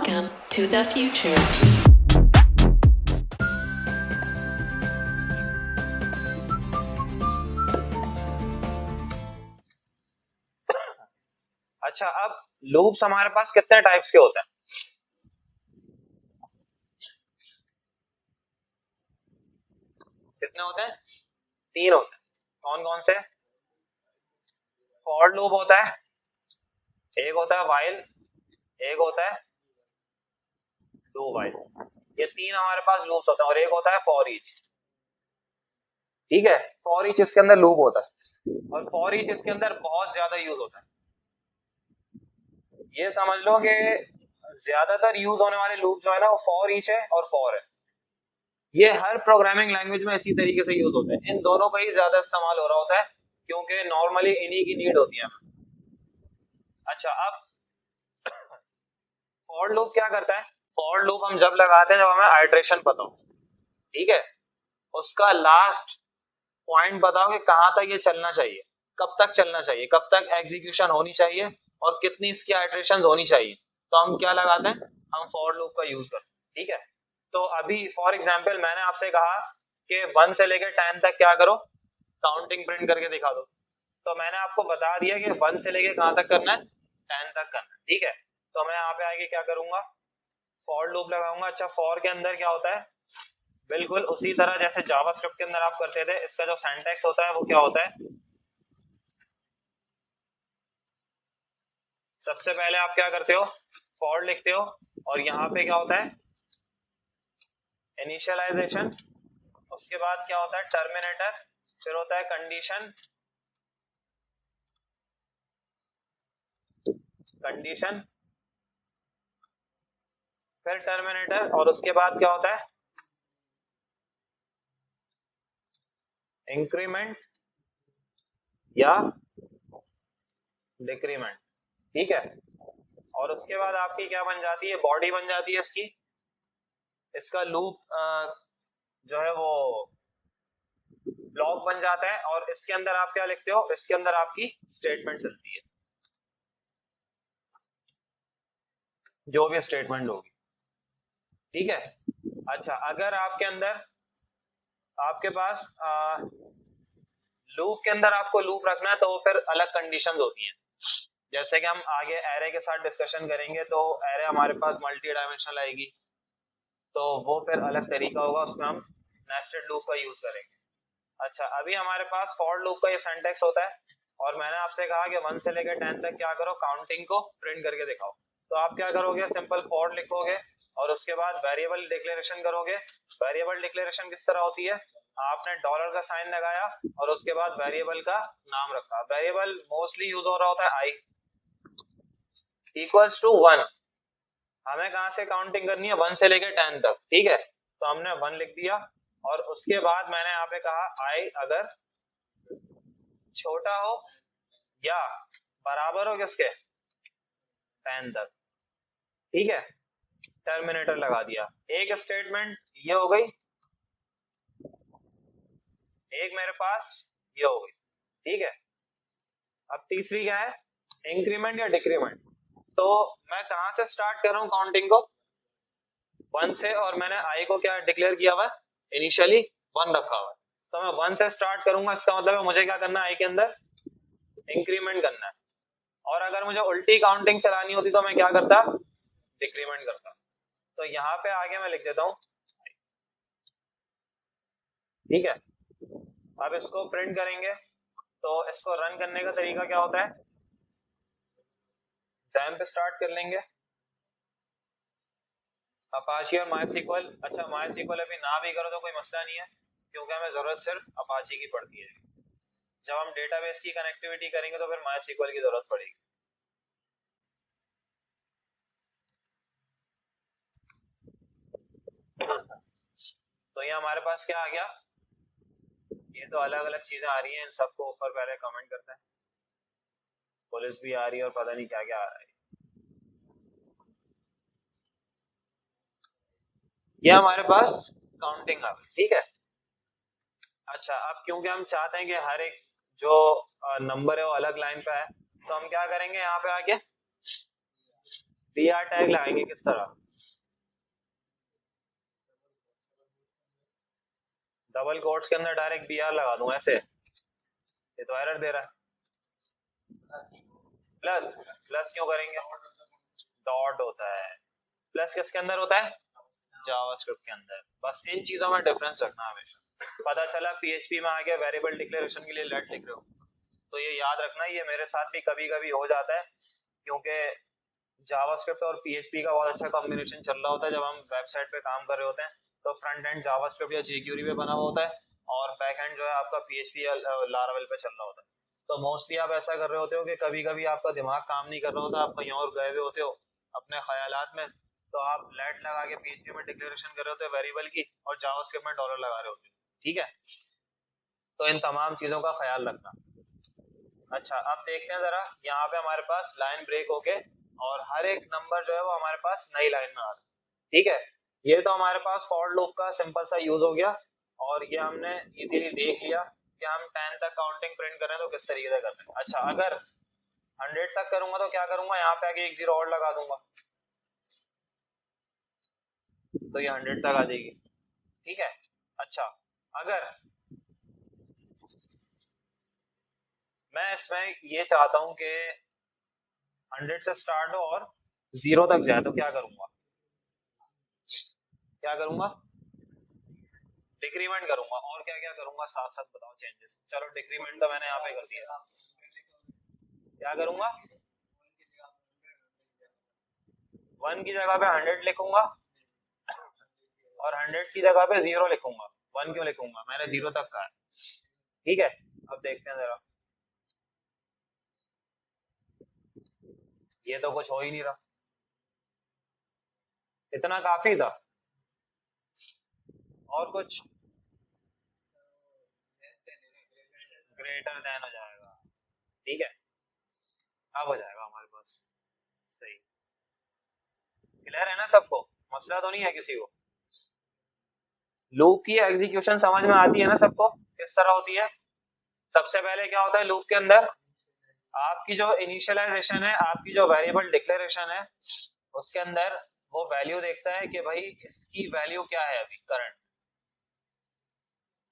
Welcome to the future. अच्छा, अब loops हमारे पास कितने टाइप्स के होते हैं? कितने होते हैं? 3 होते हैं। कौन कौन से? फॉर लूप होता है, एक होता है व्हाइल, एक होता है डू व्हाइल। ये 3 हमारे पास लूप्स होते हैं और एक होता है फॉर ईच। ठीक है, फॉर ईच इसके अंदर लूप होता है और फॉर ईच इसके अंदर बहुत ज्यादा यूज होता है। ये समझ लो कि ज्यादातर यूज होने वाले लूप जो है ना वो फॉर ईच है और फॉर है। ये हर प्रोग्रामिंग लैंग्वेज में इसी तरीके से यूज होते हैं। इन दोनों का ही ज्यादा इस्तेमाल हो रहा होता है क्योंकि नॉर्मली इन्हीं की नीड होती है। अच्छा, अब फॉर लूप क्या करता है? फॉर लूप हम जब लगाते हैं जब हमें आइटरेशन पता हो, ठीक है, उसका लास्ट पॉइंट बताओ कि कहां तक ये चलना चाहिए, कब तक चलना चाहिए, कब तक एग्जीक्यूशन होनी चाहिए और कितनी इसकी आइटरेशन होनी चाहिए, तो हम क्या लगाते हैं? हम फॉर लूप का यूज करते हैं। ठीक है, तो अभी फॉर एग्जांपल मैंने आपसे कहा कि 1 से लेकर 10 तक क्या करो, काउंटिंग प्रिंट करके दिखा दो। तो मैंने आपको बता दिया कि 1 से लेकर कहां तक करना है? 10 तक करना है। ठीक है, तो मैं यहाँ पे आगे क्या करूंगा? फॉर लूप लगाऊंगा। अच्छा, फॉर के अंदर क्या होता है? बिल्कुल उसी तरह जैसे जावास्क्रिप्ट के अंदर आप करते थे। इसका जो सिंटैक्स होता है वो क्या होता है? सबसे पहले आप क्या करते हो? फॉर लिखते हो और यहाँ पे क्या होता है? इनिशियलाइजेशन। उसके बाद क्या होता है? टर्मिनेटर। फिर होता है कंडीशन, कंडीशन, फिर टर्मिनेटर और उसके बाद क्या होता है? इंक्रीमेंट या डिक्रीमेंट। ठीक है, और उसके बाद आपकी क्या बन जाती है? बॉडी बन जाती है इसकी। इसका लूप जो है वो ब्लॉक बन जाता है और इसके अंदर आप क्या लिखते हो? इसके अंदर आपकी स्टेटमेंट चलती है, जो भी स्टेटमेंट होगी। ठीक है, अच्छा, अगर आपके अंदर आपके पास लूप के अंदर आपको लूप रखना है तो वो फिर अलग कंडीशंस होती हैं। जैसे कि हम आगे एरे के साथ डिस्कशन करेंगे तो एरे हमारे पास मल्टी डायमेंशनल आएगी, तो वो फिर अलग तरीका होगा, उसमें हम नेस्टेड लूप का यूज करेंगे। अच्छा, अभी हमारे पास फॉर लूप का ये सिंटैक्स होता है और मैंने आपसे कहा कि 1 से लेकर 10 तक क्या करो? काउंटिंग को प्रिंट करके दिखाओ। तो आप क्या करोगे? सिंपल फॉर लिखोगे और उसके बाद वेरिएबल डिक्लेरेशन करोगे। वेरिएबल डिक्लेरेशन किस तरह होती है? आपने डॉलर का साइन लगाया और उसके बाद वेरिएबल का नाम रखा। वेरिएबल मोस्टली यूज हो रहा होता है आई इक्वल्स टू 1। हमें कहां से काउंटिंग करनी है? 1 से लेकर 10 तक। ठीक है, तो हमने 1 लिख दिया और उसके बाद मैंने यहाँ पे कहा आई अगर छोटा हो या बराबर हो किसके? 10 तक। ठीक है, टर्मिनेटर लगा दिया। एक स्टेटमेंट ये हो गई, एक मेरे पास ये हो गई। ठीक है, अब तीसरी क्या है? इंक्रीमेंट या डिक्रीमेंट। तो मैं कहां से स्टार्ट कर रहा हूं काउंटिंग को? 1 से, और मैंने आई को क्या डिक्लेयर किया हुआ? इनिशियली 1 रखा हुआ। तो मैं 1 से स्टार्ट करूंगा, इसका मतलब है मुझे क्या करना है? आई के अंदर इंक्रीमेंट करना है। और अगर मुझे उल्टी काउंटिंग चलानी होती तो मैं क्या करता? डिक्रीमेंट करता। तो यहाँ पे आगे मैं लिख देता हूं। ठीक है, अब इसको प्रिंट करेंगे तो इसको रन करने का तरीका क्या होता है? XAMPP पे स्टार्ट कर लेंगे, अपाची और MySQL। अच्छा, MySQL अभी ना भी करो तो कोई मसला नहीं है क्योंकि हमें जरूरत सिर्फ अपाची की पड़ती है। जब हम डेटाबेस की कनेक्टिविटी करेंगे तो फिर MySQL की जरूरत पड़ेगी। तो ये हमारे पास क्या आ गया? ये तो अलग अलग चीजें आ रही हैं, इन सबको ऊपर पहले कमेंट करते हैं। पुलिस भी आ रही है और पता नहीं क्या क्या आ रहा है। ये हमारे पास काउंटिंग आ गई। ठीक है, अच्छा, अब क्योंकि हम चाहते हैं कि हर एक जो नंबर है वो अलग लाइन पे है, तो हम क्या करेंगे? यहाँ पे आके br टैग लगाएंगे किस तरह, डबल कोट्स के अंदर डायरेक्ट br लगा दूं ऐसे, ये तो एरर दे रहा है। प्लस, प्लस क्यों करेंगे, डॉट होता है, प्लस किसके अंदर होता है, जावास्क्रिप्ट के अंदर। बस इन चीजों में डिफरेंस रखना हमेशा। पता चला पीएचपी में आगे वेरिएबल डिक्लेरेशन के लिए लेट लिख रहे हो, तो ये याद रखना, ये मेरे साथ भी कभी कभी हो जाता है, क्योंकि जावास्क्रिप्ट और पीएचपी का बहुत अच्छा कॉम्बिनेशन चल रहा होता है। जब हम वेबसाइट पे काम कर रहे होते हैं तो फ्रंट एंड जावास्क्रिप्ट या jQuery पे बना हुआ होता है और बैक एंड जो है आपका पीएचपी या लारावेल पे चल रहा होता है। तो मोस्टली आप ऐसा कर रहे होते हो कि कभी कभी आपका दिमाग काम नहीं कर रहा होता, आप कहीं और गए हुए होते हो अपने ख्यालात में, तो आप लेट लगा के पीएचपी में डिक्लेरेशन कर रहे होते हो वेरिएबल की और जावास्क्रिप्ट में डॉलर लगा रहे होते हो, ठीक है। तो इन तमाम चीजों का ख्याल रखना। अच्छा, अब देखते हैं जरा, यहाँ पे हमारे पास लाइन ब्रेक होके और हर एक नंबर जो है वो हमारे पास नई लाइन में आ रहा है, ठीक है। ये तो हमारे पास फॉर लूप का सिंपल सा यूज हो गया और ये हमने इजीली देख लिया कि हम 10 तक काउंटिंग प्रिंट करें तो किस तरीके से करते हैं। अच्छा, अगर 100 तक करूंगा तो क्या करूंगा, यहाँ पे आगे एक जीरो और लगा दूंगा तो ये 100 तक आ जाएगी, ठीक है। अच्छा, अगर मैं इसमें ये चाहता हूं कि 100 से स्टार्ट हो और 0 तक जाए तो क्या करूंगा, क्या करूंगा, डिक्रीमेंट करूंगा। और क्या क्या करूंगा साथ साथ बताओ चेंजेस। चलो डिक्रीमेंट तो मैंने यहाँ पे कर दिया, क्या करूंगा, 1 की जगह पे 100 लिखूंगा और 100 की जगह पे 0 लिखूंगा। 1 क्यों लिखूंगा, मैंने 0 तक कहा है, ठीक है। अब देखते हैं जरा, ये तो कुछ हो ही नहीं रहा, इतना काफी था। और कुछ, ग्रेटर देन हो जाएगा, ठीक है, अब हो जाएगा हमारे पास, सही। क्लियर है ना सबको, मसला तो नहीं है किसी को। लूप की एग्जीक्यूशन समझ में आती है ना सबको, किस तरह होती है। सबसे पहले क्या होता है लूप के अंदर, आपकी जो इनिशियलाइजेशन है, आपकी जो वेरिएबल डिक्लेरेशन है, उसके अंदर वो वैल्यू देखता है कि भाई इसकी वैल्यू क्या है, अभी करंट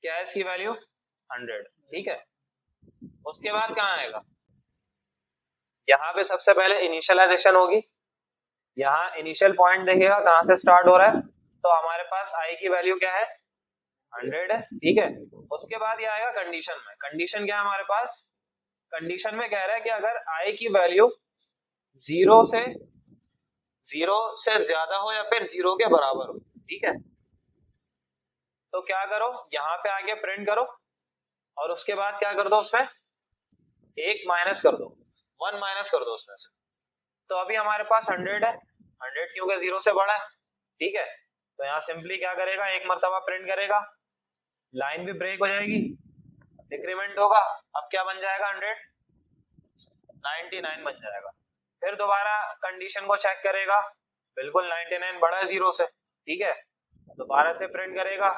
क्या है इसकी वैल्यू 100, ठीक है। उसके बाद कहाँ आएगा, यहाँ पे सबसे पहले इनिशियलाइजेशन होगी, यहाँ इनिशियल पॉइंट देखेगा कहाँ से स्टार्ट हो रहा है, तो हमारे पास आई की वैल्यू क्या है 100 है, ठीक है। उसके बाद ये आएगा कंडीशन में, कंडीशन क्या है हमारे पास, कंडीशन में कह रहा है कि अगर आई की वैल्यू 0 से ज्यादा हो या फिर 0 के बराबर हो, ठीक है, तो क्या करो, यहाँ पे आके प्रिंट करो और उसके बाद क्या कर दो, उसमें एक माइनस कर दो, 1 माइनस कर दो उसमें से। तो अभी हमारे पास 100 है, 100 क्योंकि 0 से बड़ा है, ठीक है। तो यहाँ सिंपली क्या करेगा, एक मरतबा प्रिंट करेगा, लाइन भी ब्रेक हो जाएगी, डिक्रीमेंट होगा, अब क्या बन जाएगा 100, 99 बन जाएगा। फिर दोबारा कंडीशन को चेक करेगा, बिल्कुल 99 बड़ा है 0 से, ठीक है। दोबारा से प्रिंट करेगा,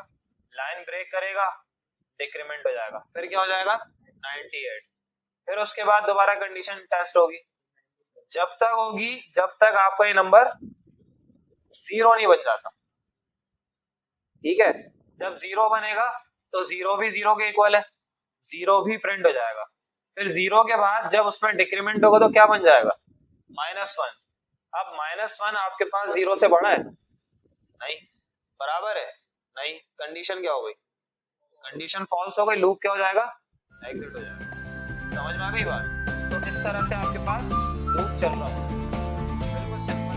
लाइन ब्रेक करेगा, डिक्रीमेंट हो जाएगा, फिर क्या हो जाएगा 98। फिर उसके बाद दोबारा कंडीशन टेस्ट होगी, जब तक होगी जब तक आपका ये नंबर 0 नहीं बन जाता, ठीक है। जब 0 बनेगा तो 0 भी 0 के इक्वल है, 0 भी प्रिंट हो जाएगा। फिर 0 के बाद जब उसमें डिक्रीमेंट होगा तो क्या बन जाएगा -1। अब -1 आपके पास 0 से बड़ा है नहीं, बराबर है नहीं, कंडीशन क्या हो गई, कंडीशन फॉल्स हो गई, लूप क्या हो जाएगा, एग्जिट हो जाएगा। समझ में आ गई बात। तो इस तरह से आपके पास लूप चल रहा है, बिल्कुल सिंपल।